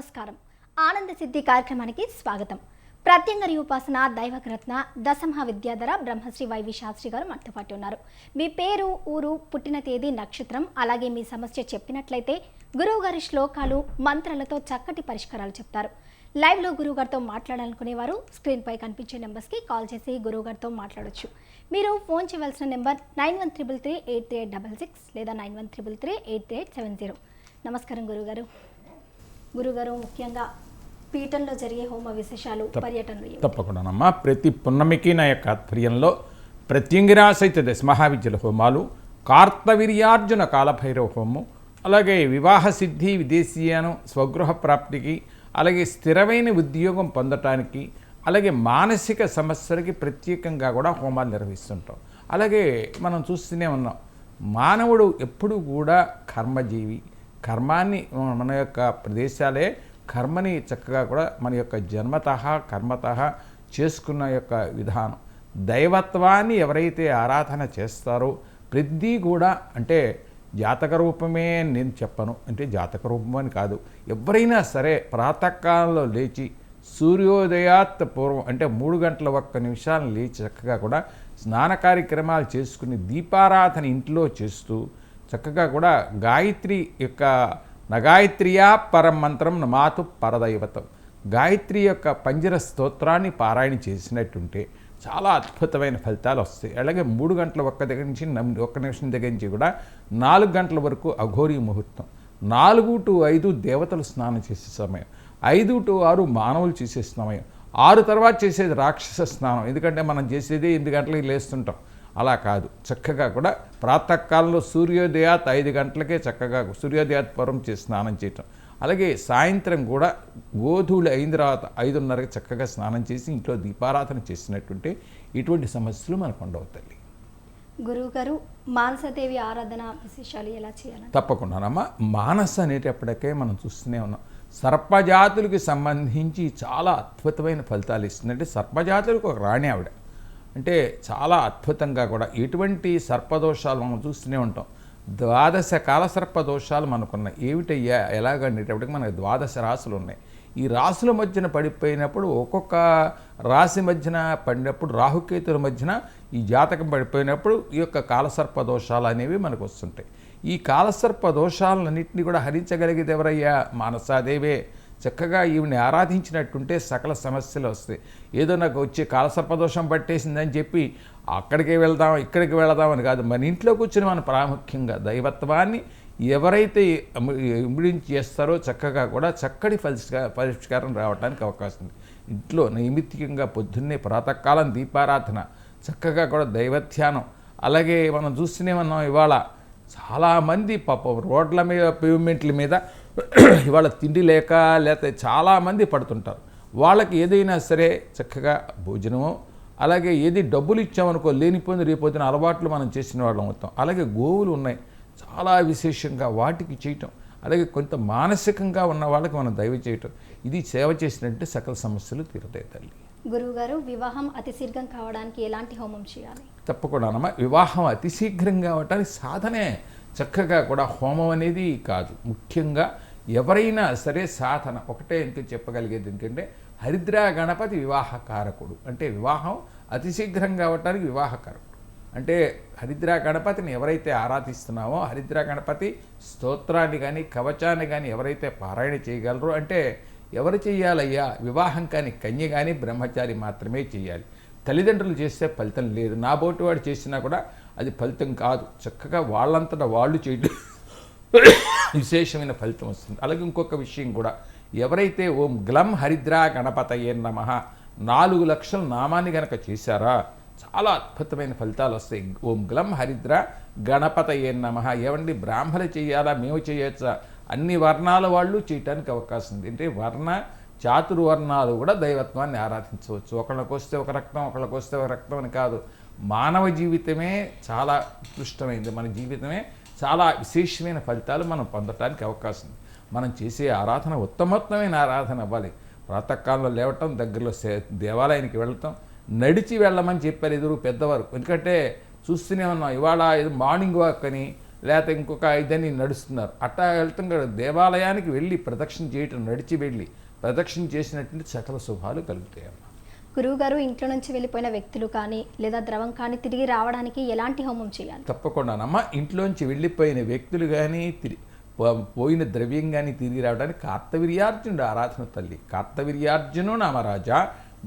నమస్కారం. ఆనంద సిద్ధి కార్యక్రమానికి స్వాగతం. ప్రత్యంగరి ఉపాసన దైవరత్న దశమహ విద్యాధర బ్రహ్మశ్రీ వైవి శాస్త్రి గారు మనతో పాటు ఉన్నారు. మీ పేరు, ఊరు, పుట్టిన తేదీ, నక్షత్రం, అలాగే మీ సమస్య చెప్పినట్లయితే గురువు గారి శ్లోకాలు, మంత్రాలతో చక్కటి పరిష్కారాలు చెప్తారు. లైవ్లో గురువు గారితో మాట్లాడాలనుకునేవారు స్క్రీన్పై కనిపించే నెంబర్స్కి కాల్ చేసి గురువు గారితో మాట్లాడొచ్చు. మీరు ఫోన్ చేయవలసిన నెంబర్ 9133383866 లేదా 9133383870. నమస్కారం గురుగారు. గురుగారు, ముఖ్యంగా పీఠంలో జరిగే హోమ విశేషాలు, పర్యటనలు తప్పకుండానమ్మా. ప్రతి పున్నమికి నా యొక్క ఆధ్వర్యంలో ప్రత్యంగిరా సహిత దశమహావిద్యల హోమాలు, కార్తవీర్యార్జున కాలభైరవ హోమం, అలాగే వివాహ సిద్ధి, విదేశీయానం, స్వగృహ ప్రాప్తికి, అలాగే స్థిరమైన ఉద్యోగం పొందటానికి, అలాగే మానసిక సమస్యలకి ప్రత్యేకంగా కూడా హోమాలు నిర్వహిస్తుంటాం. అలాగే మనం చూస్తూనే ఉన్నాం, మానవుడు ఎప్పుడు కూడా కర్మజీవి. కర్మాన్ని మన యొక్క ప్రదేశాలే కర్మని చక్కగా కూడా మన యొక్క జన్మతః కర్మతః చేసుకున్న యొక్క విధానం. దైవత్వాన్ని ఎవరైతే ఆరాధన చేస్తారో ప్రతి కూడా, అంటే జాతక రూపమే నేను చెప్పను, అంటే జాతక రూపం అని కాదు, ఎవరైనా సరే ప్రాతకాలంలో లేచి సూర్యోదయాత్ పూర్వం అంటే 3 గంటల 1 నిమిషాలు లేచి చక్కగా కూడా స్నాన కార్యక్రమాలు చేసుకుని దీపారాధన ఇంట్లో చేస్తూ చక్కగా కూడా గాయత్రి యొక్క నగాయత్రియా పరం మంత్రం నమాతు పరదైవతం, గాయత్రి యొక్క పంజర స్తోత్రాన్ని పారాయణ చేసినట్టుంటే చాలా అద్భుతమైన ఫలితాలు వస్తాయి. అలాగే 3 గంటల 1 దగ్గర నుంచి 1 నిమిషం దగ్గర నుంచి కూడా 4 గంటల వరకు అఘోరీ ముహూర్తం, 4 to 5 దేవతలు స్నానం చేసే సమయం, 5 to 6 మానవులు చేసే సమయం, 6 తర్వాత చేసేది రాక్షస స్నానం. ఎందుకంటే మనం చేసేది 8 గంటలకి లేస్తుంటాం, అలా కాదు. చక్కగా కూడా ప్రాతకాలంలో సూర్యోదయాత్ 5 గంటలకే చక్కగా సూర్యోదయాత్ పూర్వం చేసి స్నానం చేయటం. అలాగే సాయంత్రం కూడా గోధువులు అయిన తర్వాత 5:30కి చక్కగా స్నానం చేసి ఇంట్లో దీపారాధన చేసినట్టుంటే ఇటువంటి సమస్యలు మనకు ఉండవు తల్లి. గురువు గారు, మానసదేవి ఆరాధన విశేషాలు ఎలా చేయాలి? తప్పకుండానమ్మా. మానస అనేటప్పటికే మనం చూస్తూనే ఉన్నాం, సర్పజాతులకు సంబంధించి చాలా అద్భుతమైన ఫలితాలు ఇస్తుంది. అంటే సర్పజాతులకు ఒక రాణి ఆవిడ, అంటే చాలా అద్భుతంగా కూడా ఎటువంటి సర్పదోషాలు మనం చూస్తూనే ఉంటాం. 12 కాల సర్పదోషాలు మనకున్నాయి. ఏమిటయ్యా ఎలాగనేటప్పటికి మనకు 12 రాసులు ఉన్నాయి. ఈ రాసుల మధ్యన పడిపోయినప్పుడు, ఒక్కొక్క రాశి మధ్యన పడినప్పుడు, రాహుకేతుల మధ్యన ఈ జాతకం పడిపోయినప్పుడు ఈ యొక్క కాలసర్పదోషాలు అనేవి మనకు వస్తుంటాయి. ఈ కాలసర్పదోషాలన్నింటినీ కూడా హరించగలిగేది ఎవరయ్యా? మానసాదేవే. చక్కగా ఈవిని ఆరాధించినట్టుంటే సకల సమస్యలు వస్తాయి. ఏదో నాకు వచ్చే కాలసర్పదోషం పట్టేసిందని చెప్పి అక్కడికి వెళ్దాం ఇక్కడికి వెళదాం అని కాదు, మన ఇంట్లో కూర్చొని మన ప్రాముఖ్యంగా దైవత్వాన్ని ఎవరైతే ఇమిడించి చేస్తారో చక్కగా కూడా చక్కటి పరిష్కారం రావడానికి అవకాశం ఉంది. ఇంట్లో నైమిత్తికంగా పొద్దున్నే ప్రాతకాలం దీపారాధన, చక్కగా కూడా దైవధ్యానం. అలాగే మనం చూస్తూనే ఉన్నాం, ఇవాళ చాలామంది పాపం రోడ్ల మీద, పేమెంట్ల మీద ఇవాళ తిండి లేకపోతే చాలామంది పడుతుంటారు. వాళ్ళకి ఏదైనా సరే చక్కగా భోజనము, అలాగే ఏది డబ్బులు ఇచ్చామనుకో లేనిపోయింది రేపొద్దున అలవాట్లు మనం చేసిన వాళ్ళం అవుతాం. అలాగే గోవులు ఉన్నాయి, చాలా విశేషంగా వాటికి చేయటం, అలాగే కొంత మానసికంగా ఉన్న వాళ్ళకి మనం దైవ చేయటం, ఇది సేవ చేసినట్టే సకల సమస్యలు తీరుతాయి తల్లి. గురువుగారు, వివాహం అతి శీఘ్రం కావడానికి ఎలాంటి హోమం చేయాలి? తప్పకుండానమ్మా. వివాహం అతి శీఘ్రం కావడానికి సాధనే చక్కగా కూడా హోమం అనేది కాదు. ముఖ్యంగా ఎవరైనా సరే సాధన ఒకటే ఎందుకు చెప్పగలిగేది, ఎందుకంటే హరిద్రా గణపతి వివాహకారకుడు. అంటే వివాహం అతి శీఘ్రం కావటానికి వివాహకారకుడు. అంటే హరిద్రా గణపతిని ఎవరైతే ఆరాధిస్తున్నామో, హరిద్రా గణపతి స్తోత్రాన్ని కానీ కవచాన్ని కానీ ఎవరైతే పారాయణ చేయగలరో, అంటే ఎవరు చేయాలయ్యా? వివాహం కానీ కన్య కానీ బ్రహ్మచారి మాత్రమే చేయాలి. తల్లిదండ్రులు చేస్తే ఫలితం లేదు, నా బోటి వాడు చేసినా కూడా అది ఫలితం కాదు. చక్కగా వాళ్ళంతటా వాళ్ళు చేయడం విశేషమైన ఫలితం వస్తుంది. అలాగే ఇంకొక విషయం కూడా, ఎవరైతే ఓం గ్లం హరిద్రా గణపతయే నమః 4 లక్షల నామాన్ని గనక చేశారా చాలా అద్భుతమైన ఫలితాలు వస్తాయి. ఓం గ్లం హరిద్ర గణపతయే నమః. ఏమండి, బ్రాహ్మణులు చేయాలా, మేము చేయొచ్చా? అన్ని వర్ణాల వాళ్ళు చేయటానికి అవకాశం ఉంది. అంటే వర్ణ చాతుర్వర్ణాలు కూడా దైవత్వాన్ని ఆరాధించవచ్చు. ఒకళ్ళకి వస్తే ఒక రక్తం, ఒకళ్ళకి వస్తే ఒక రక్తం అని కాదు. మానవ జీవితమే చాలా ఉత్కృష్టమైంది. మన జీవితమే చాలా విశేషమైన ఫలితాలు మనం పొందటానికి అవకాశం ఉంది. మనం చేసే ఆరాధన ఉత్తమోత్తమైన ఆరాధన అవ్వాలి. ప్రాతకాలంలో లేవటం, దగ్గరలో దేవాలయానికి వెళ్ళటం, నడిచి వెళ్ళమని చెప్పారు ఎదురు పెద్దవారు. ఎందుకంటే చూస్తూనే ఉన్నాం, ఇవాళ మార్నింగ్ వాక్ అని లేకపోతే ఇంకొక ఇదని నడుస్తున్నారు. అట్టా వెళ్తాం కదా, దేవాలయానికి వెళ్ళి ప్రదక్షిణ చేయటం, నడిచి వెళ్ళి ప్రదక్షిణ చేసినట్టు సకల శుభాలు కలుగుతాయమ్మా. గురువుగారు, ఇంట్లో నుంచి వెళ్ళిపోయిన వ్యక్తులు కానీ లేదా ద్రవం కానీ తిరిగి రావడానికి ఎలాంటి హోమం చేయాలి? తప్పకుండానమ్మా. ఇంట్లోంచి వెళ్ళిపోయిన వ్యక్తులు కానీ పోయిన ద్రవ్యం కానీ తిరిగి రావడానికి కార్తవీర్యార్జునుడు ఆరాధన తల్లి. కార్తవీర్యార్జును నామరాజా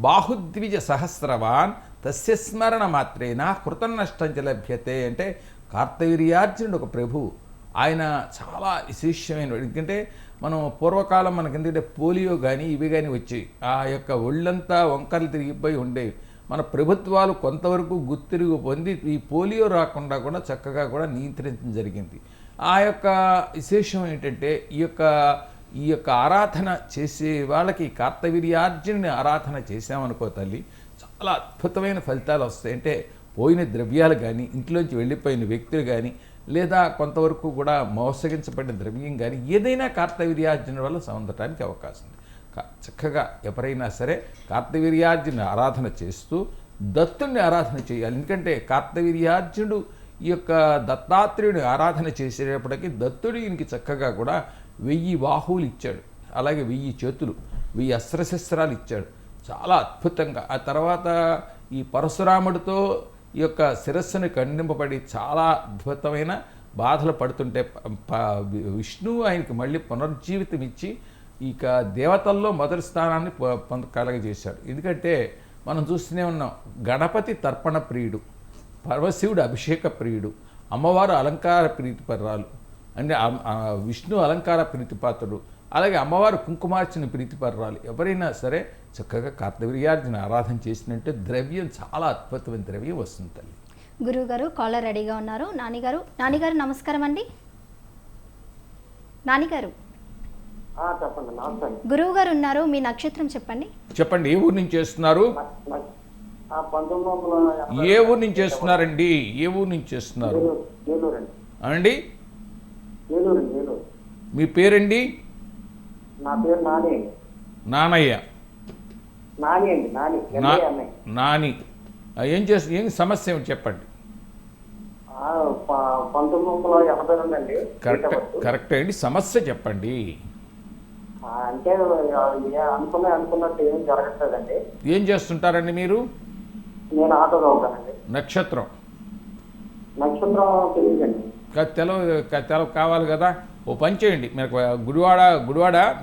బాహుద్విజ సహస్రవాన్ తస్య స్మరణ మాత్రేన కృతం నష్టంచ లభ్యతే అంటే కార్తవీర్యార్జునుడు ఒక ప్రభువు. ఆయన చాలా విశేషమైన, ఎందుకంటే మనం పూర్వకాలం మనకి ఎందుకంటే పోలియో కానీ ఇవి కానీ వచ్చాయి, ఆ యొక్క ఒళ్ళంతా వంకరలు తిరిగిపోయి ఉండేవి. మన ప్రభుత్వాలు కొంతవరకు గుర్తిరుగు పొంది ఈ పోలియో రాకుండా కూడా చక్కగా కూడా నియంత్రించడం జరిగింది. ఆ యొక్క విశేషం ఏంటంటే ఈ యొక్క ఆరాధన చేసే వాళ్ళకి కార్తవీర్యార్జునుని ఆరాధన చేసామనుకో తల్లి, చాలా అద్భుతమైన ఫలితాలు వస్తాయి. అంటే పోయిన ద్రవ్యాలు కానీ, ఇంట్లోంచి వెళ్ళిపోయిన వ్యక్తులు కానీ, లేదా కొంతవరకు కూడా మోసగించబడిన ద్రవ్యం కానీ ఏదైనా కార్తవీర్యార్జునుడి వల్ల పొందటానికి అవకాశం ఉంది. చక్కగా ఎవరైనా సరే కార్తవీర్యార్జునుని ఆరాధన చేస్తూ దత్తుడిని ఆరాధన చేయాలి. ఎందుకంటే కార్తవీర్యార్జునుడు ఈ యొక్క దత్తాత్రేయుని ఆరాధన చేసేటప్పటికీ దత్తుడు ఈయనకి చక్కగా కూడా 1000 బాహువులు ఇచ్చాడు, అలాగే 1000 చేతులు, 1000 అస్త్రశస్త్రాలు ఇచ్చాడు. చాలా అద్భుతంగా ఆ తర్వాత ఈ పరశురాముడితో ఈ యొక్క శిరస్సును ఖండింపబడి చాలా అద్భుతమైన బాధలు పడుతుంటే విష్ణువు ఆయనకి మళ్ళీ పునర్జీవితం ఇచ్చి ఇక దేవతల్లో మొదటి స్థానాన్ని కలగజేశాడు. ఎందుకంటే మనం చూస్తూనే ఉన్నాం, గణపతి తర్పణ ప్రియుడు, పరమశివుడు అభిషేక ప్రియుడు, అమ్మవారు అలంకార ప్రీతిపరాలు, అంటే విష్ణు అలంకార ప్రీతిపాత్రుడు, అలాగే అమ్మవారు కుంకుమార్చన ప్రీతిపరాలు. ఎవరైనా సరే చక్కగా కార్తవీర్యార్జున ఆరాధన చేసినట్టే ద్రవ్యం, చాలా అద్భుతమైన ద్రవ్యం వస్తుంది తల్లి. గురువుగారు కాలర్ రెడీగా ఉన్నారు. నానిగారు నమస్కారం అండి. నానిగారు, చెప్పండి. నమస్తే. గురువు గారు ఉన్నారు, మీ నక్షత్రం చెప్పండి. చెప్పండి, ఏ ఊరు నుంచి చేస్తున్నారు? 1980 ఏ ఊరు నుంచి చేస్తున్నారండి? ఏ ఊరు నుంచి చేస్తున్నారు అండి? ఏలూరు. మీ పేరండి? నా పేరు నాని. నానయ్య. నాని అండి. నాని. ఏం సమస్య ఏమిటి చెప్పండి. 1982 అండి. కరెక్ట్ అండి, సమస్య చెప్పండి. అంటే అనుకున్నట్టు ఏం జరగట్లేదండి. ఏం చేస్తుంటారండి మీరు? నేను ఆటో చదువుతానండి. నక్షత్రం తెలియదండి. తెలవ కావాలి కదా. ఓ పని చేయండి, మీకు గుడివాడ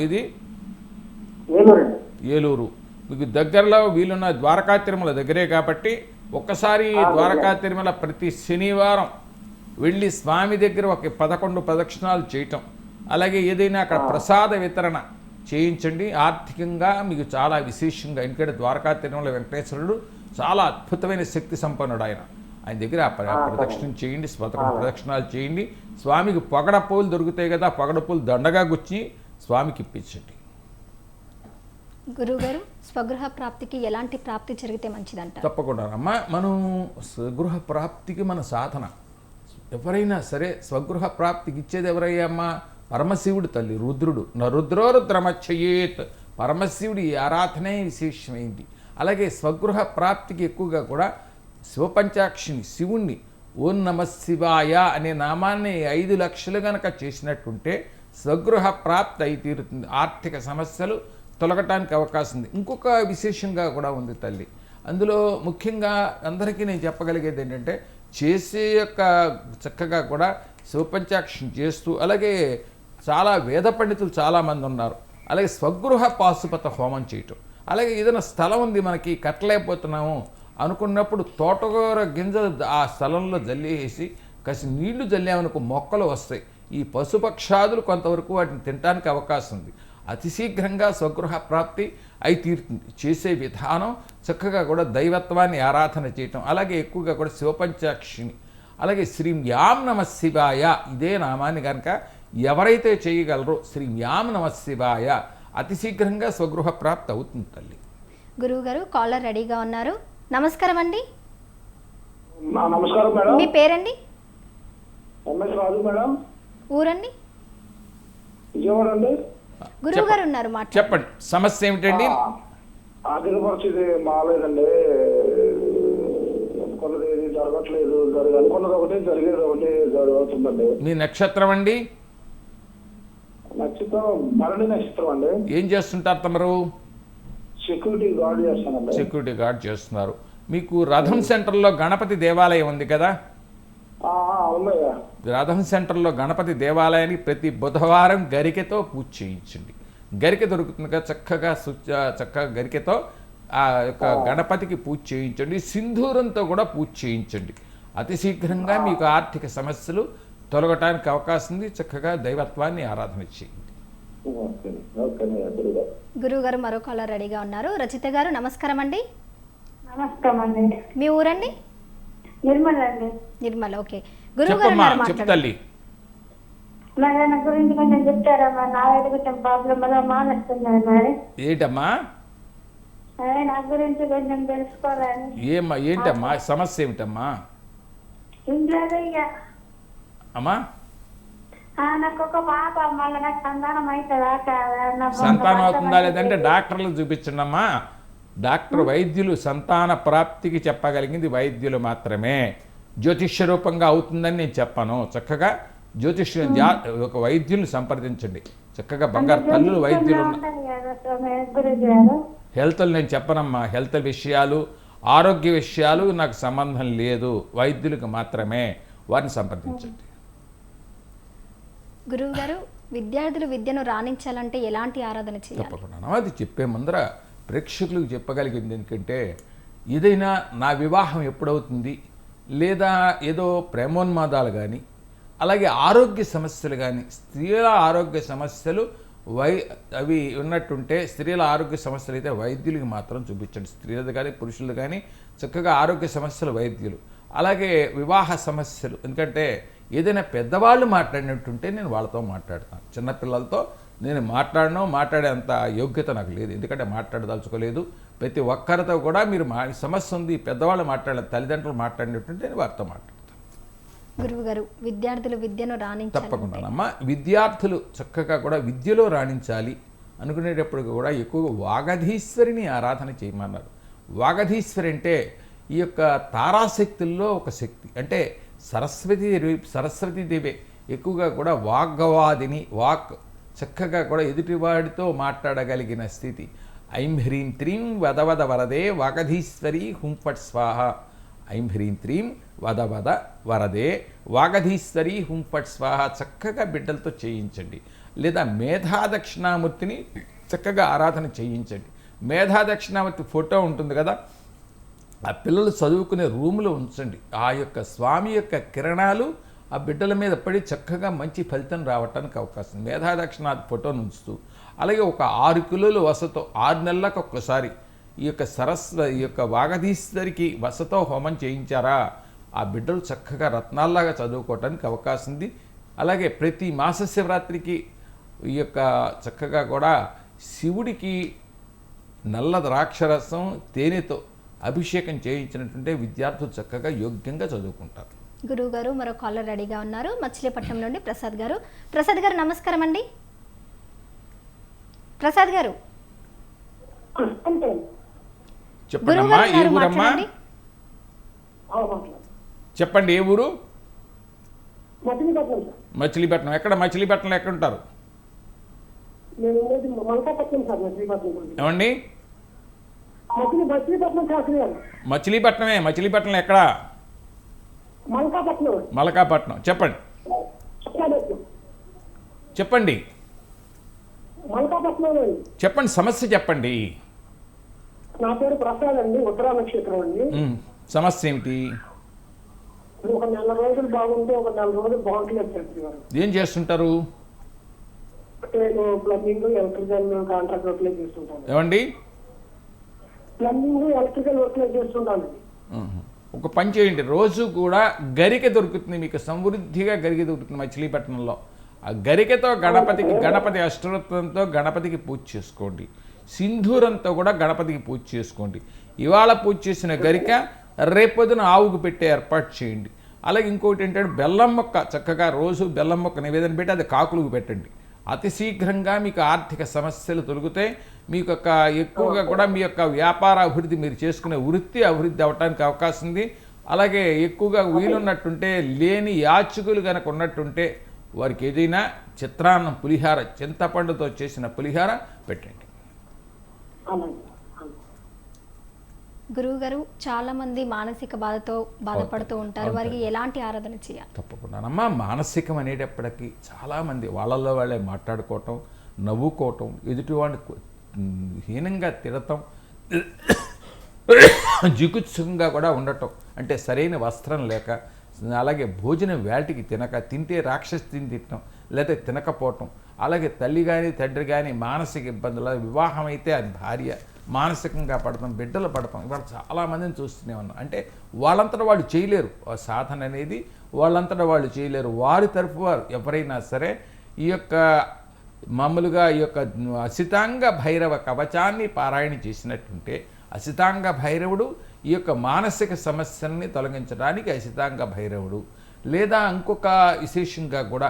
ఇది ఏలూరు, మీకు దగ్గరలో వీలున్న ద్వారకా తిరుమల దగ్గరే కాబట్టి ఒక్కసారి ద్వారకా తిరుమల ప్రతి శనివారం వెళ్ళి స్వామి దగ్గర ఒక 11 ప్రదక్షిణాలు చేయటం, అలాగే ఏదైనా అక్కడ ప్రసాద వితరణ చేయించండి. ఆర్థికంగా మీకు చాలా విశేషంగా, ఎందుకంటే ద్వారకా తిరుమల వెంకటేశ్వరుడు చాలా అద్భుతమైన శక్తి సంపన్నుడు. ఆయన దగ్గర ప్రదక్షిణం చేయండి, 11 ప్రదక్షిణాలు చేయండి. స్వామికి పొగడ పూలు దొరుకుతాయి కదా, పొగడ పూలు దండగా గుచ్చి స్వామికి ఇప్పించండి. గురువుగారు, స్వగృహ ప్రాప్తికి ఎలాంటి ప్రాప్తి జరిగితే మంచిదంట? తప్పకుండా అమ్మా. మనం స్వగృహ ప్రాప్తికి మన సాధన, ఎవరైనా సరే స్వగృహ ప్రాప్తికి ఇచ్చేది ఎవరయ్యా అమ్మా? పరమశివుడు తల్లి, రుద్రుడు. రుద్రో రుద్రమచ్చయేత్, పరమశివుడి ఆరాధనే విశేషమైంది. అలాగే స్వగృహ ప్రాప్తికి ఎక్కువగా కూడా శివపంచాక్షిని, శివుణ్ణి ఓం నమ శివాయ అనే నామాన్ని 5 లక్షలు గనక చేసినట్టుంటే స్వగృహ ప్రాప్తి అయి తీరుతుంది. ఆర్థిక సమస్యలు తొలగటానికి అవకాశం ఉంది. ఇంకొక విశేషంగా కూడా ఉంది తల్లి. అందులో ముఖ్యంగా అందరికీ నేను చెప్పగలిగేది ఏంటంటే, చేసే యొక్క చక్కగా కూడా శివపంచాక్షిని చేస్తూ, అలాగే చాలా వేద పండితులు చాలామంది ఉన్నారు, అలాగే స్వగృహ పాశుపత హోమం చేయటం, అలాగే ఏదైనా స్థలం ఉంది మనకి కట్టలేకపోతున్నాము అనుకున్నప్పుడు తోటకూర గింజలు ఆ స్థలంలో జల్లేసి కాసి నీళ్లు జల్లామనుకో మొక్కలు వస్తాయి. ఈ పశుపక్షాదులు కొంతవరకు వాటిని తినడానికి అవకాశం ఉంది. అతి శీఘ్రంగా స్వగృహ ప్రాప్తి అయి తీరుతుంది. చేసే విధానం చక్కగా కూడా దైవత్వాన్ని ఆరాధన చేయటం, అలాగే ఎక్కువగా కూడా శివపంచాక్షిని, అలాగే శ్రీం యాం నమ శివాయ ఇదే నామాన్ని కనుక ఎవరైతే చేయగలరో శ్రీం యాం నమ శివాయ అతి శీఘ్రంగా స్వగృహ ప్రాప్తి అవుతుంది తల్లి. గురువుగారు కాలర్ రెడీగా ఉన్నారు. నమస్కారం అండి. నమస్కారం మేడం. మీ పేరండి? ఎంఎస్ రాజు మేడం. ఊరండి? విజయవాడ అండి. గురువు గారు ఉన్నారు, చెప్పండి, సమస్య ఏమిటండి? ఆర్థిక పరిస్థితి బాగాలేదండి. అనుకున్నది ఏది జరగట్లేదు, అనుకున్నది ఒకటి జరిగేది ఒకటి జరుగుతుందండి. మీ నక్షత్రం అండి? నక్షత్రం భరణి నక్షత్రం అండి. ఏం చేస్తుంటారు తమరు? సెక్యూరిటీ గార్డ్ చేస్తానండి. సెక్యూరిటీ గార్డ్ చేస్తున్నారు. మీకు రథం సెంటర్లో గణపతి దేవాలయం ఉంది కదా? అవునయ్యా. రథం సెంటర్లో గణపతి దేవాలయానికి ప్రతి బుధవారం గరికెతో పూజ చేయించండి. గరికె దొరుకుతుంది కదా, చక్కగా గరికెతో ఆ యొక్క గణపతికి పూజ చేయించండి. సింధూరంతో కూడా పూజ చేయించండి. అతి శీఘ్రంగా మీకు ఆర్థిక సమస్యలు తొలగటానికి అవకాశం ఉంది. చక్కగా దైవత్వాన్ని ఆరాధన చేయండి. గురువు గారు మరో కాలర్ రెడీగా ఉన్నారు. రచిత గారు నమస్కారం అండి. నమస్కారం అండి. మీ ఊరండి? నిర్మల అండి. నిర్మల. ఓకే గురువు గారు చెప్పమ్మా, ఉన్నారు, చెప్పు మాట్లాడండి. తల్లి. మరి నా గురించి కొంచెం చెప్తారా? మరి నా కొంచెం ప్రాబ్లం వల్ల మానేస్తున్నాను. మరి ఏంటమ్మా అదే నా గురించి కొంచెం తెలుసుకోవాలని. ఏంటమ్మా సమస్య ఏమిటమ్మా? ఇంట్లో ఇక అమ్మా నాకు ఒక పాప, మళ్ళీ నాకు సంతానం అవుతుందా కాదా? సంతానం అవుతుందా లేదంటే డాక్టర్లకు చూపించండి అమ్మా. డాక్టర్ వైద్యులు సంతాన ప్రాప్తికి చెప్పగలిగింది వైద్యులు మాత్రమే. జ్యోతిష్య రూపంగా అవుతుందని నేను చెప్పను. చక్కగా ఒక వైద్యుల్ని సంప్రదించండి. చక్కగా బంగారు తల్లులు వైద్యులు హెల్త్లు నేను చెప్పనమ్మా. హెల్త్ విషయాలు, ఆరోగ్య విషయాలు నాకు సంబంధం లేదు. వైద్యులకు మాత్రమే. వారిని సంప్రదించండి. గురువు గారు, విద్యార్థులు విద్యను రాణించాలంటే ఎలాంటి ఆరాధన చేయాలి? తప్పకుండా అది చెప్పే ముందర ప్రేక్షకులకు చెప్పగలిగింది ఎందుకంటే, ఏదైనా నా వివాహం ఎప్పుడవుతుంది, లేదా ఏదో ప్రేమోన్మాదాలు కానీ, అలాగే ఆరోగ్య సమస్యలు కానీ, స్త్రీల ఆరోగ్య సమస్యలు అవి ఉన్నట్టుంటే, స్త్రీల ఆరోగ్య సమస్యలు అయితే వైద్యులకి మాత్రం చూపించండి. స్త్రీలది కానీ పురుషులు కానీ చక్కగా ఆరోగ్య సమస్యలు వైద్యులు. అలాగే వివాహ సమస్యలు, ఎందుకంటే ఏదైనా పెద్దవాళ్ళు మాట్లాడినట్టుంటే నేను వాళ్ళతో మాట్లాడతాను. చిన్నపిల్లలతో నేను మాట్లాడే అంత యోగ్యత నాకు లేదు, ఎందుకంటే మాట్లాడదలుచుకోలేదు. ప్రతి ఒక్కరితో కూడా మీరు సమస్య ఉంది, పెద్దవాళ్ళు తల్లిదండ్రులు మాట్లాడినట్టుంటే నేను వారితో మాట్లాడతాను. గురువు గారు, విద్యార్థులు విద్యను రాణించాలి. తప్పకుండానమ్మా. విద్యార్థులు చక్కగా కూడా విద్యలో రాణించాలి అనుకునేటప్పుడు కూడా ఎక్కువగా వాగధీశ్వరిని ఆరాధన చేయమన్నారు. వాగధీశ్వరి అంటే ఈ యొక్క తారాశక్తుల్లో ఒక శక్తి. అంటే సరస్వతీదేవే ఎక్కువగా కూడా వాగ్గవాదిని. చక్కగా కూడా ఎదుటివాడితో మాట్లాడగలిగిన స్థితి. ఐం హ్రీం త్రీం వదవద వరదే వాగధీశ్వరి హుంఫట్ స్వాహ. ఐం హ్రీం త్రీం వదవద వరదే వాగధీశ్వరి హుంఫట్ స్వాహ. చక్కగా బిడ్డలతో చేయించండి. లేదా మేధాదక్షిణామూర్తిని చక్కగా ఆరాధన చేయించండి. మేధాదక్షిణామూర్తి ఫోటో ఉంటుంది కదా, ఆ పిల్లలు చదువుకునే రూములో ఉంచండి. ఆ యొక్క స్వామి యొక్క కిరణాలు ఆ బిడ్డల మీద పడి చక్కగా మంచి ఫలితం రావటానికి అవకాశం. మేధాదక్షిణాథ్ ఫోటోను ఉంచుతూ, అలాగే ఒక 6 కిలోలు వసతో 6 నెలలకు ఒక్కసారి ఈ యొక్క వాగధీశ్వరికి వసతో హోమం చేయించారా, ఆ బిడ్డలు చక్కగా రత్నాల్లాగా చదువుకోవటానికి అవకాశం ఉంది. అలాగే ప్రతి మాస శివరాత్రికి ఈ యొక్క చక్కగా కూడా శివుడికి నల్ల ద్రాక్షరసం తేనెతో అభిషేకం చేయించినట్టుంటే విద్యార్థులు చక్కగా యోగ్యంగా చదువుకుంటారు. గురువు గారు మరో కాలర్ రెడీగా ఉన్నారు. మచిలీపట్నం నుండి ప్రసాద్ గారు. ప్రసాద్ గారు నమస్కారం అండి. ప్రసాద్ గారు చెప్పండమ్మా. ఏ ఊరమ్మా? చెప్పండి, ఏ ఊరు? మచిలీపట్నం. ఎక్కడ మచిలీపట్నంలో ఎక్కడ ఉంటారు? ఏమండి? మచిలీపట్నమే. మచిలీపట్నం ఎక్కడ? మలకాపట్నం. చెప్పండి చెప్పండి సమస్య చెప్పండి. నా పేరు ప్రసాద్ అండి, ఉత్తరా నక్షత్రం అండి. సమస్య ఏమిటి? ఒక నెల రోజులు బాగుంటే ఒక నెల రోజులు బాగుంటలేదు. ఏం చేస్తుంటారు? నేను ప్లంబింగ్, ఎలక్ట్రికల్ కాంట్రాక్ట్ వర్క్లే చేస్తుంటాను. ఏమండి? ప్లంబింగ్, ఎలక్ట్రికల్ వర్క్లే చేస్తుంటాను. ఒక పని చేయండి, రోజు కూడా గరికె దొరుకుతుంది మీకు, సమృద్ధిగా గరికె దొరుకుతుంది మచిలీపట్నంలో. ఆ గరికెతో గణపతి అష్టోత్తరంతో గణపతికి పూజ చేసుకోండి. సింధూరంతో కూడా గణపతికి పూజ చేసుకోండి. ఇవాళ పూజ చేసిన గరిక రేపొద్దున ఆవుకు పెట్టే ఏర్పాటు చేయండి. అలాగే ఇంకోటి ఏంటంటే బెల్లం మొక్క, చక్కగా రోజు బెల్లం మొక్క నివేదన పెట్టి అది కాకులకు పెట్టండి. అతి శీఘ్రంగా మీకు ఆర్థిక సమస్యలు తొలగితే మీకు ఎక్కువగా కూడా మీ యొక్క వ్యాపార అభివృద్ధి, మీరు చేసుకునే వృత్తి అభివృద్ధి అవ్వడానికి అవకాశం ఉంది. అలాగే ఎక్కువగా వీలున్నట్టుంటే లేని యాచకులు కనుక ఉన్నట్టుంటే వారికి ఏదైనా చిత్రాన్నం పులిహార చింతపండుతో చేసిన పులిహార పెట్టండి. అలాగే. గురువు గారు చాలా మంది మానసిక బాధతో బాధపడుతూ ఉంటారు, వారికి ఎలాంటి ఆరాధన చేయాలి? తప్పకుండానమ్మా. మానసికం అనేటప్పటికీ చాలామంది వాళ్ళల్లో వాళ్ళే మాట్లాడుకోవటం, నవ్వుకోవటం, ఎదుటివాడిని హీనంగా తిడటం, జిగుత్సుకంగా కూడా ఉండటం, అంటే సరైన వస్త్రం లేక, అలాగే భోజనం వేటికి తినక, తింటే రాక్షసి తినటం లేకపోతే తినకపోవటం, అలాగే తల్లి కానీ తండ్రి కానీ మానసిక ఇబ్బందులు, వివాహం అయితే అది భార్య మానసికంగా పడతాం, బిడ్డలు పడతాం. ఇవాళ చాలామందిని చూస్తూనే ఉన్నాం. అంటే వాళ్ళంతటా వాళ్ళు చేయలేరు, ఆ సాధన అనేది వాళ్ళంతటా వాళ్ళు చేయలేరు. వారి తరపు వారు ఎవరైనా సరే ఈ యొక్క మామూలుగా ఈ యొక్క అసితాంగ భైరవ కవచాన్ని పారాయణ చేసినట్టుంటే, అసితాంగ భైరవుడు ఈ యొక్క మానసిక సమస్యల్ని తొలగించడానికి అసితాంగ భైరవుడు. లేదా ఇంకొక విశేషంగా కూడా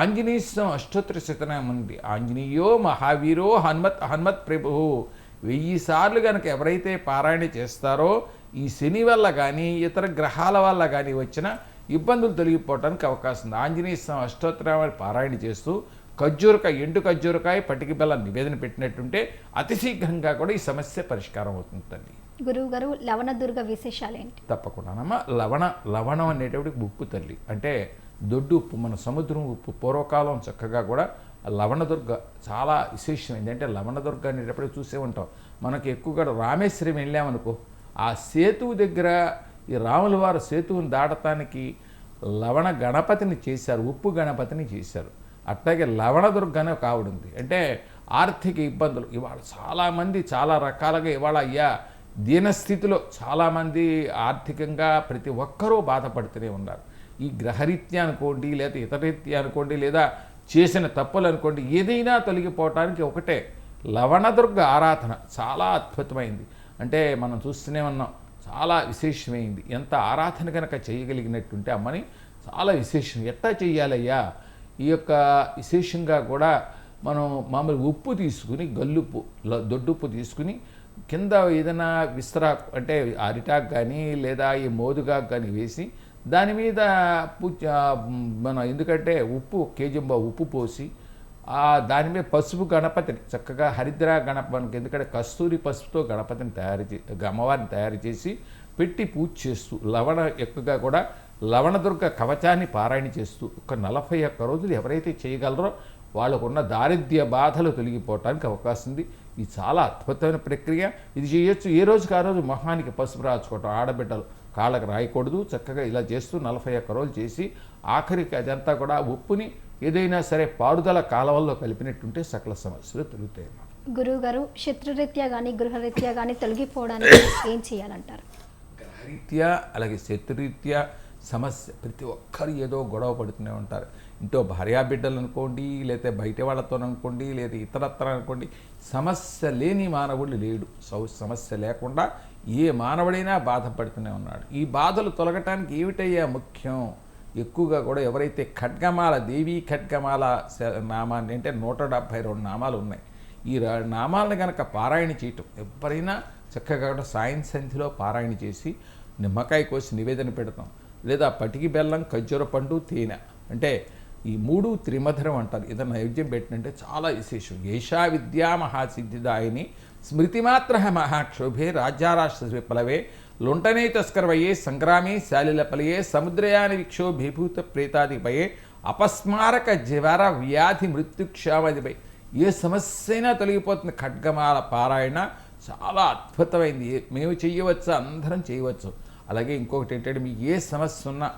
ఆంజనేయ అష్టోత్తర శతనామం ఉంది. ఆంజనేయో మహావీరో హనుమత్ ప్రభు 1000 సార్లు కనుక ఎవరైతే పారాయణ చేస్తారో ఈ శని వల్ల కానీ ఇతర గ్రహాల వల్ల కానీ వచ్చిన ఇబ్బందులు తొలగిపోవడానికి అవకాశం ఉంది. ఆంజనేయ స్వామి అష్టోత్తరాన్ని పారాయణ చేస్తూ ఎండు ఖర్జూరకాయ పటికి బెల్లం నివేదన పెట్టినట్టుంటే అతి శీఘ్రంగా కూడా ఈ సమస్య పరిష్కారం అవుతుంది తల్లి. గురువు గారు లవణదుర్గ విశేషాలు ఏంటి? తప్పకుండానమ్మా. లవణం అనేటప్పటికి ఉప్పు తల్లి, అంటే దొడ్డు ఉప్పు, మన సముద్రం ఉప్పు. పూర్వకాలం చక్కగా కూడా లవణదుర్గ చాలా విశేషమైంది. అంటే లవణదుర్గ అనేటప్పటికి చూసే ఉంటాం. మనకి ఎక్కువగా రామేశ్వరం వెళ్ళామనుకో, ఆ సేతువు దగ్గర ఈ రాముల వారు సేతువుని దాటటానికి లవణ గణపతిని చేశారు, ఉప్పు గణపతిని చేశారు. అట్లాగే లవణదుర్గ అనే ఒక ఆవిడ ఉంది. అంటే ఆర్థిక ఇబ్బందులు ఇవాళ చాలామంది చాలా రకాలుగా ఇవాళ అయ్యా దీనస్థితిలో చాలామంది ఆర్థికంగా ప్రతి ఒక్కరూ బాధపడుతూనే ఉన్నారు. ఈ గ్రహరీత్యా అనుకోండి, లేదా ఇతరరీత్యా అనుకోండి, లేదా చేసిన తప్పులు అనుకోండి, ఏదైనా తొలగిపోవటానికి ఒకటే లవణదుర్గ ఆరాధన చాలా అద్భుతమైంది. అంటే మనం చూస్తూనే ఉన్నాం, చాలా విశేషమైంది. ఎంత ఆరాధన కనుక చేయగలిగినట్టుంటే అమ్మని చాలా విశేషం. ఎట్లా చెయ్యాలయ్యా? ఈ యొక్క విశేషంగా కూడా మనం మామూలు ఉప్పు తీసుకుని, గల్లుప్పు దొడ్డుప్పు తీసుకుని కింద ఏదైనా విస్తరాకు అంటే అరిటాకు కానీ లేదా ఈ మోదుగాకు కానీ వేసి దాని మీద మనం ఎందుకంటే ఉప్పు కేజంబా ఉప్పు పోసి దాని మీద పసుపు గణపతిని చక్కగా హరిద్ర గణపతికి, ఎందుకంటే కస్తూరి పసుపుతో గణపతిని అమ్మవారిని తయారు చేసి పెట్టి పూజ చేస్తూ ఎక్కువగా కూడా లవణదుర్గ కవచాన్ని పారాయణ చేస్తూ ఒక 41 రోజులు ఎవరైతే చేయగలరో వాళ్ళకున్న దారిద్ర్య బాధలు తొలగిపోవటానికి అవకాశం ఉంది. ఇది చాలా అద్భుతమైన ప్రక్రియ. ఇది చేయొచ్చు. ఏ రోజుకి ఆ రోజు మొహానికి పసుపు రాసుకోవటం, ఆడబిడ్డలు కాళ్ళకు రాయకూడదు. చక్కగా ఇలా చేస్తూ 41 రోజులు చేసి ఆఖరికి అదంతా కూడా ఉప్పుని ఏదైనా సరే పారుదల కాలవల్లో కలిపినట్టుంటే సకల సమస్యలు తొలుగుతాయి. గురువు గారు శత్రురీత్యా కానీ గృహరీత్యా కానీ తొలగిపోవడానికి ఏం చేయాలంటారు? గ్రహరీత్యా అలాగే శత్రురీత్యా సమస్య ప్రతి ఒక్కరు ఏదో గొడవ పడుతూనే ఉంటారు. ఇంట్లో భార్యాబిడ్డలు అనుకోండి, లేకపోతే బయట వాళ్ళతో అనుకోండి, లేదా ఇతరత్ర అనుకోండి, సమస్య లేని మానవుడు లేడు. సమస్య లేకుండా ఏ మానవుడైనా బాధపడుతూనే ఉన్నాడు. ఈ బాధలు తొలగటానికి ఏమిటయ్యా ముఖ్యం? ఎక్కువగా కూడా ఎవరైతే ఖడ్గమాల దేవీ ఖడ్గమాల నామాన్ని అంటే 172 నామాలు ఉన్నాయి. ఈ నామాలను కనుక పారాయణ చేయటం ఎవరైనా చక్కగా కూడా సాయం సంధిలో పారాయణ చేసి నిమ్మకాయ కోసి నివేదన పెడతాం, లేదా పటికి బెల్లం ఖర్జూర పండు తేనె అంటే ఈ 3 త్రిమధురం అంటారు. ఏదైనా నైవేద్యం పెట్టినంటే చాలా విశేషం. ఏషా విద్యా మహాసిద్ధిదాయిని స్మృతిమాత్ర మహాక్షోభే రాజ్యారాష్ట్ర విప్లవే లుంటనే తస్కరవయే సంగ్రామే శాలిలపలయే సముద్రయాని విక్షోభీభూత ప్రేతాదిపయే అపస్మారక జ్వర వ్యాధి మృత్యుక్షామదిపై ఏ సమస్య అయినా తొలగిపోతుంది. ఖడ్గమాల పారాయణ చాలా అద్భుతమైంది. మేము చేయవచ్చు, అందరం చేయవచ్చు. అలాగే ఇంకొకటి ఏంటంటే మీకు ఏ సమస్య ఉన్నా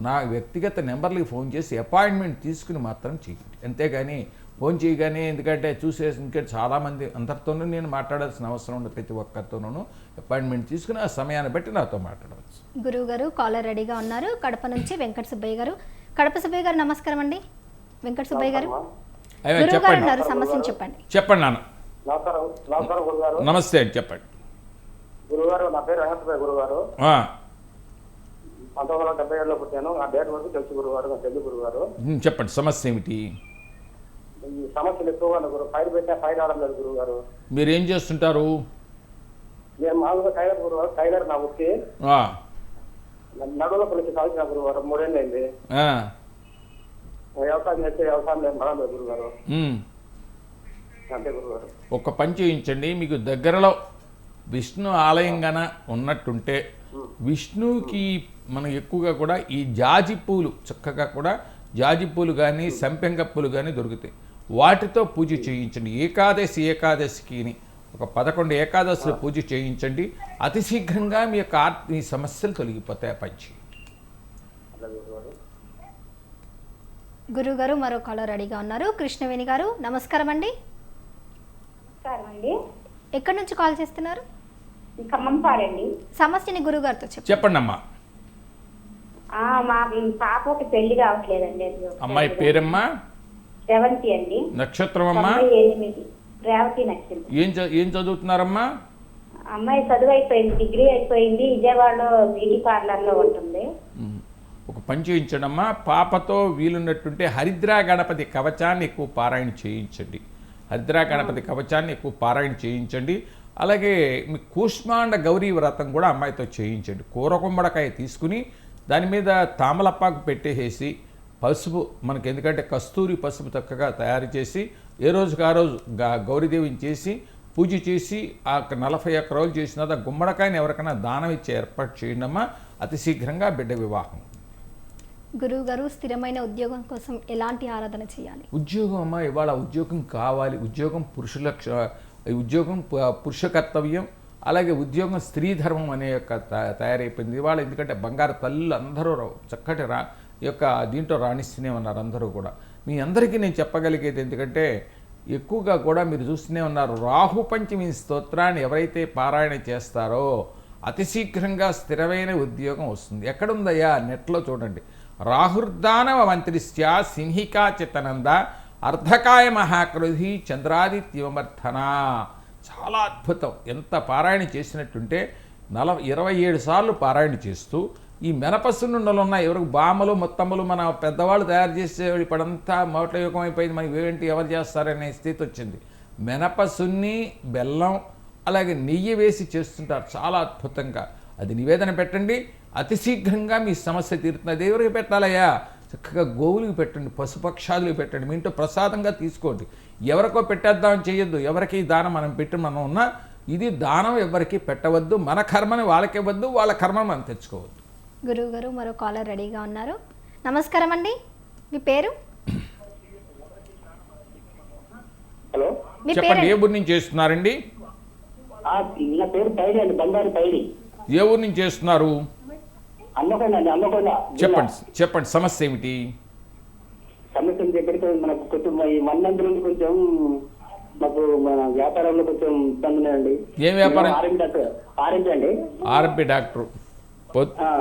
నా వ్యక్తిగత నెంబర్లకి ఫోన్ చేసి అపాయింట్మెంట్ తీసుకుని మాత్రం చేయండి. అంతేగాని ఫోన్ చేయగానే, ఎందుకంటే చూసేసి ఇంకా చాలామంది అందరితోనూ నేను మాట్లాడాల్సిన అవసరం ఉంది. ప్రతి ఒక్కరితోనూ అపాయింట్మెంట్ తీసుకుని ఆ సమయాన్ని బట్టి నాతో మాట్లాడవచ్చు. గురువు గారు కాలర్ రెడీగా ఉన్నారు. కడప నుంచి వెంకట సుబ్బయ్య గారు. కడప సుబ్బయ్య గారు నమస్కారం అండి. వెంకట సుబ్బయ్య గారు గురువు గారు ఉన్నారు, సమస్యను చెప్పండి. చెప్పండి నాన్న. నమస్కారం గురుగారు. నమస్తే అండి, చెప్పండి. గురుగారు నా పేరు వెంకటరావు గురుగారు. 1977లో పుట్టాను. నా డేట్ వరకు తెలుసు గురుగారు, నాకు తెలుసు గురుగారు. చెప్పండి సమస్య ఏమిటి? ఈ సమస్యలు ఎక్కువగా గురు ఫైర్ పెట్టా ఫైర్ రావడం లేదు గురుగారు. మీరు ఏం చేస్తుంటారు? నేను మామూలుగా టైలర్ గురుగారు, టైలర్ నా వృత్తి. నడువుల పలికి కాల్చిన గురుగారు 3 ఏళ్ళు అయింది. ఆ, వ్యవసాయం చేస్తే వ్యవసాయం లేదు మరలేదు గురుగారు. ఉమ్. అంతే గురుగారు. ఒక పని చేయించండి, మీకు దగ్గరలో విష్ణు ఆలయం గన ఉన్నట్టుంటే విష్ణువుకి మనం ఎక్కువగా కూడా ఈ జాజి పూలు చక్కగా కూడా జాజి పూలు కానీ సంపెంగ పూలు కానీ దొరుకుతాయి, వాటితో పూజ చేయించండి. ఏకాదశికి ఒక 11 ఏకాదశులు పూజ చేయించండి. అతి శీఘ్రంగా మీ యొక్క మీ సమస్యలు తొలగిపోతాయి. పంచి అలాగే గురుగారు. గురువు గారు మరో కాలర్ రెడీగా ఉన్నారు. కృష్ణవేణి గారు నమస్కారం అండి. నమస్కారం అండి. ఎక్కడి నుంచి కాల్ చేస్తున్నారు? ఖమ్మం పాడండి. సమస్యని గురువు గారితో చెప్పండి అమ్మా. మా పాపకి పెళ్లి కావట్లేదండి. అమ్మాయి పేరమ్మా? రేవంతి అండి. నక్షత్రం అమ్మా? 98 రేవతి నక్షత్రం. ఏం చదువుతున్నారమ్మా? అమ్మాయి చదువు అయిపోయింది, డిగ్రీ అయిపోయింది, విజయవాడలో బ్యూటీ పార్లర్ లో ఉంటుంది. ఒక పని చేయించండి అమ్మా, పాపతో వీలున్నట్టుంటే హరిద్రా గణపతి కవచాన్ని ఎక్కువ పారాయణ చేయించండి. హరిద్రా గణపతి కవచాన్ని ఎక్కువ పారాయణ చేయించండి. అలాగే మీ కూష్మాండ గౌరీ వ్రతం కూడా అమ్మాయితో చేయించండి. కూర గుమ్మడికాయ తీసుకుని దాని మీద తామలపాకు పెట్టేసి పసుపు, మనకి ఎందుకంటే కస్తూరి పసుపు చక్కగా తయారు చేసి ఏ రోజుకి ఆ రోజు గౌరీదేవిని చేసి పూజ చేసి ఆ 41 రోజులు చేసిన తర్వాత గుమ్మడికాయని ఎవరికైనా దానం ఇచ్చే ఏర్పాటు చేయండి అమ్మా. అతి శీఘ్రంగా బిడ్డ వివాహం. గురువు గారు స్థిరమైన ఉద్యోగం కోసం ఎలాంటి ఆరాధన చేయాలి? ఉద్యోగం అమ్మ, ఇవాళ ఉద్యోగం కావాలి. ఉద్యోగం ఉద్యోగం పురుష కర్తవ్యం. అలాగే ఉద్యోగం స్త్రీ ధర్మం అనే యొక్క తయారైపోయింది ఇవాళ. ఎందుకంటే బంగారు తల్లులు అందరూ చక్కటి యొక్క దీంట్లో రాణిస్తూనే ఉన్నారు అందరూ కూడా. మీ అందరికీ నేను చెప్పగలిగేది ఎందుకంటే ఎక్కువగా కూడా మీరు చూస్తూనే ఉన్నారు, రాహు పంచమి స్తోత్రాన్ని ఎవరైతే పారాయణ చేస్తారో అతి శీఘ్రంగా స్థిరమైన ఉద్యోగం వస్తుంది. ఎక్కడుందయ్యా? నెట్లో చూడండి. రాహుర్దానవ మంత్రిస్య సింహికా చిత్తనంద అర్ధకాయ మహాకృధి చంద్రాదిత్యమర్థన. చాలా అద్భుతం. ఎంత పారాయణ చేసినట్టుంటే 27 సార్లు పారాయణ చేస్తూ ఈ మెనపసునుండలు ఉన్న ఎవరికి బామలు మొత్తములు మన పెద్దవాళ్ళు తయారు చేసే ఇప్పుడంతా మోటయుగం అయిపోయింది, మనకి ఏంటి ఎవరు చేస్తారనే స్థితి వచ్చింది. మెనపసున్ని బెల్లం అలాగే నెయ్యి వేసి చేస్తుంటారు చాలా అద్భుతంగా. అది నివేదన పెట్టండి, అతి శీఘ్రంగా మీ సమస్య తీరుతుంది. ఎవరికి పెట్టాలయ్యా? చక్కగా గోవులకు పెట్టండి, పశుపక్షాదులకు పెట్టండి, మీ ఇంట్లో ప్రసాదంగా తీసుకోండి. ఎవరికో పెట్టేద్దామని చేయొద్దు. ఎవరికి దానం మనం పెట్టి మనం ఉన్నా ఇది దానం ఎవరికి పెట్టవద్దు. మన కర్మని వాళ్ళకి ఇవ్వద్దు, వాళ్ళ కర్మను మనం తెచ్చుకోవద్దు. గురువు గారు మరో కాలర్ రెడీగా ఉన్నారు. నమస్కారం అండి, మీ పేరు? హలో మీ చెప్పండి, ఏ పేరు? ఊరు నుంచి చేస్తున్నారండి? నా పేరు పైడి అండి, బంగారు పైడి. ఏ ఊరు నుంచి చేస్తున్నారు? అమ్మకొండ అండి, అమ్మకొండ. చెప్పండి సమస్య ఏమిటి? సమస్య దగ్గరికి మనకు కొంచెం ఈ మన్నంత నుండి కొంచెం మాకు మన వ్యాపారంలో కొంచెం ఇబ్బంది ఉన్నాయండి. ఏం వ్యాపారం? ఆరెంజ్ అండి. RMP doctor.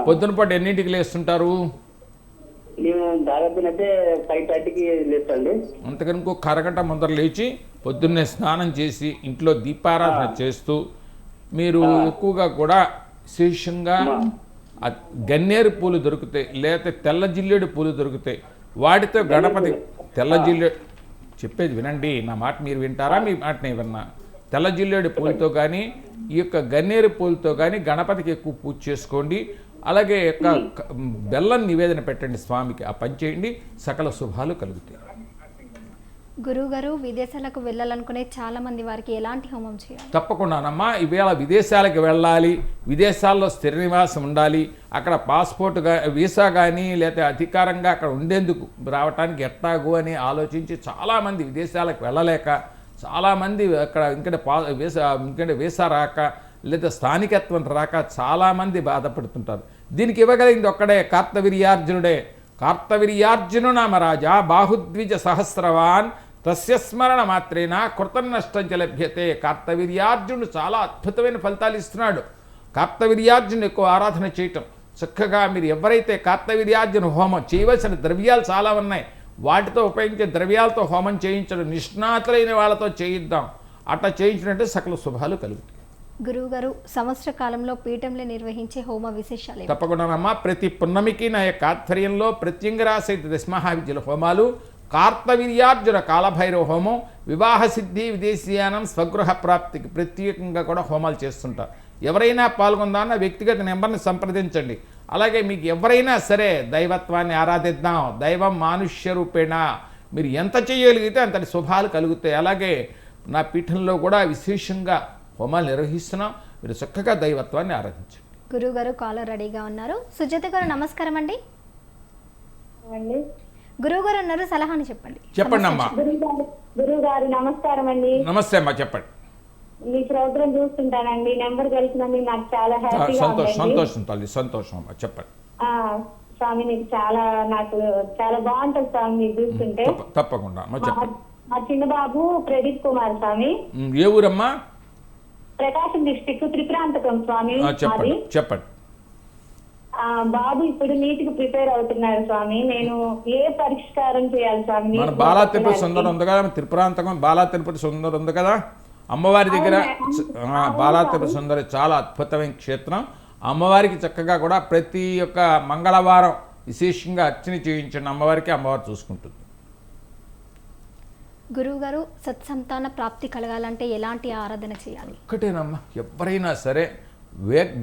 పొద్దున పాటు ఎన్నింటికి లేస్తుంటారు? మేము దాదాపునైతే 5:30కి లేస్తాండి. అంతకని ఇంకో కరగంట ముందర లేచి పొద్దున్నే స్నానం చేసి ఇంట్లో దీపారాధన చేస్తూ మీరు ఎక్కువగా కూడా విశేషంగా గన్నేరు పూలు దొరుకుతాయి, లేకపోతే తెల్ల జిల్లేడు పూలు దొరుకుతాయి, వాటితో గణపతి తెల్ల జిల్లేడు చెప్పేది వినండి, నా మాట మీరు వింటారా? మీ మాట నేను విన్నా. తెల్ల జిల్లేడు పూలతో కానీ ఈ యొక్క గన్నేరు పూలతో కానీ గణపతికి ఎక్కువ పూజ చేసుకోండి. అలాగే యొక్క బెల్లం నివేదన పెట్టండి స్వామికి, ఆ పని చేయండి, సకల శుభాలు కలుగుతాయి. గురువు గారు విదేశాలకు వెళ్ళాలనుకునే చాలా మంది వారికి ఎలాంటి హోమం చేయాలి? తప్పకుండానమ్మా. ఇవాళ విదేశాలకు వెళ్ళాలి, విదేశాల్లో స్థిర నివాసం ఉండాలి, అక్కడ పాస్పోర్ట్ వీసా కానీ లేకపోతే అధికారంగా అక్కడ ఉండేందుకు రావటానికి ఎట్టాగు అని ఆలోచించి చాలామంది విదేశాలకు వెళ్ళలేక, చాలామంది అక్కడ ఇంకంటే వీసా రాక లేదా స్థానికత్వం రాక చాలామంది బాధపడుతుంటారు. దీనికి ఇవ్వగలిగింది ఒక్కడే, కార్తవీర్యార్జునుడే. కార్తవీర్యార్జును నామ రాజా బాహుద్విజ సహస్రవాన్ తస్య స్మరణ మాత్రేనా కృతన్నష్టం చ లభ్యతే. కార్తవీర్యార్జునుడు చాలా అద్భుతమైన ఫలితాలు ఇస్తున్నాడు. కార్తవీర్యార్జును ఎక్కువ ఆరాధన చేయటం చక్కగా. మీరు ఎవరైతే కార్తవీర్యార్జున హోమం చేయవలసిన ద్రవ్యాలు చాలా ఉన్నాయి, వాటితో ఉపయోగించే ద్రవ్యాలతో హోమం చేయించడం నిష్ణాతులైన వాళ్ళతో చేయిద్దాం. అట్లా చేయించినట్టే సకల శుభాలు కలుగుతాయి. గురువు గారు సంవత్సర కాలంలో పీఠంలో నిర్వహించే హోమ విశేషాలు? తప్పకుండానమ్మా. ప్రతి పున్నమికి నా యొక్క ఆధ్వర్యంలో ప్రత్యంగిరా సహిత దశమహావిద్యుల హోమాలు, కార్తవీర్యార్జున కాలభైరవ హోమం, వివాహ సిద్ధి, విదేశీయానం, స్వగృహ ప్రాప్తికి ప్రత్యేకంగా కూడా హోమాలు చేస్తుంటారు. ఎవరైనా పాల్గొందాన్న వ్యక్తిగత నెంబర్ని సంప్రదించండి. అలాగే మీకు ఎవరైనా సరే దైవత్వాన్ని ఆరాధిద్దాం, దైవం మానుష్య రూపేణ మీరు ఎంత చేయగలిగితే అంతటి శుభాలు కలుగుతాయి. అలాగే నా పీఠంలో కూడా విశేషంగా హోమాలు నిర్వహిస్తున్నాం. మీరు చక్కగా దైవత్వాన్ని ఆరాధించండి. గురువు గారు కాలర్ రెడీగా ఉన్నారు. సుజాత గారు నమస్కారం అండి. అండి గురువు గారు ఉన్నారు, సలహాని చెప్పండి. చెప్పండి అమ్మా. గురువు గారు నమస్కారం అండి. నమస్తే అమ్మా, చెప్పండి. మీ ప్రోగ్రాం చూస్తుంటానండి. నెంబర్ కలిసినందుకు నాకు చాలా హ్యాపీగా సంతోషం ఉందండి. సంతోషం తల్లి, సంతోషం అమ్మా, చెప్పండి. స్వామి నీకు నాకు చాలా బాగుంటుంది స్వామి మీరు చూస్తుంటే. తప్పకుండా అమ్మా, చెప్పండి. మా చిన్న బాబు ప్రదీప్ కుమార్ స్వామి. ఏ ఊరమ్మా? ప్రకాశం డిస్ట్రిక్ట్ త్రిపురాంతకం స్వామి. చెప్పండి చెప్పండి. బాబు ఇప్పుడు నీట్ కి ప్రిపేర్ అవుతున్నారు స్వామి. నేను ఏ పరిష్కారం చేయాలి స్వామి? మన బాలా తిరుపతి సుందరం ఉంది కదా, తిరుపరాంతకం బాలా తిరుపతి సుందరం ఉంది కదా అమ్మవారి దగ్గర. బాలా తిరుపతి సుందరి చాలా అద్భుతమైన క్షేత్రం. అమ్మవారికి చక్కగా కూడా ప్రతి ఒక్క మంగళవారం విశేషంగా అర్చన చేయించండి అమ్మవారికి, అమ్మవారు చూసుకుంటుంది. గురువు గారు సత్సంతాన ప్రాప్తి కలగాలంటే ఎలాంటి ఆరాధన చేయాలి? ఒక్కటేనమ్మా, ఎవరైనా సరే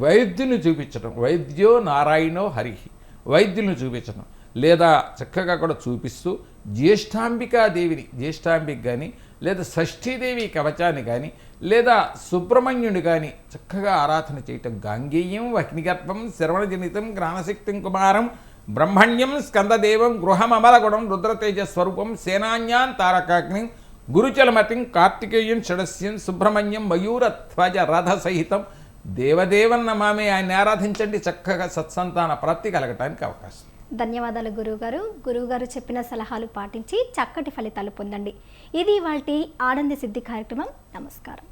వైద్యుని చూపించడం, వైద్యో నారాయణో హరిహి, వైద్యుని చూపించడం లేదా చక్కగా కూడా చూపిస్తూ జ్యేష్ఠాంబికాదేవిని, జ్యేష్ఠాంబిక కానీ లేదా షష్ఠీదేవి కవచాన్ని కానీ లేదా సుబ్రహ్మణ్యుని కానీ చక్కగా ఆరాధన చేయటం. గాంగేయం వహ్నిగర్భం శ్రవణజనితం జ్ఞానశక్తిం కుమారం బ్రహ్మణ్యం స్కందదేవం గృహమమలగుణం రుద్రతేజ స్వరూపం సేనాన్యాన్ తారకాగ్ని గురుచలమతిం కార్తికేయం షడస్యం సుబ్రహ్మణ్యం మయూరధ్వజ రథ సహితం దేవదేవన్ నమామి. ఆయన్ని ఆరాధించండి, చక్కగా సత్సంతాన ప్రాప్తి కలగటానికి అవకాశం. ధన్యవాదాలు గురువుగారు. గురువుగారు చెప్పిన సలహాలు పాటించి చక్కటి ఫలితాలు పొందండి. ఇది ఇవాల్టి ఆనంద సిద్ధి కార్యక్రమం. నమస్కారం.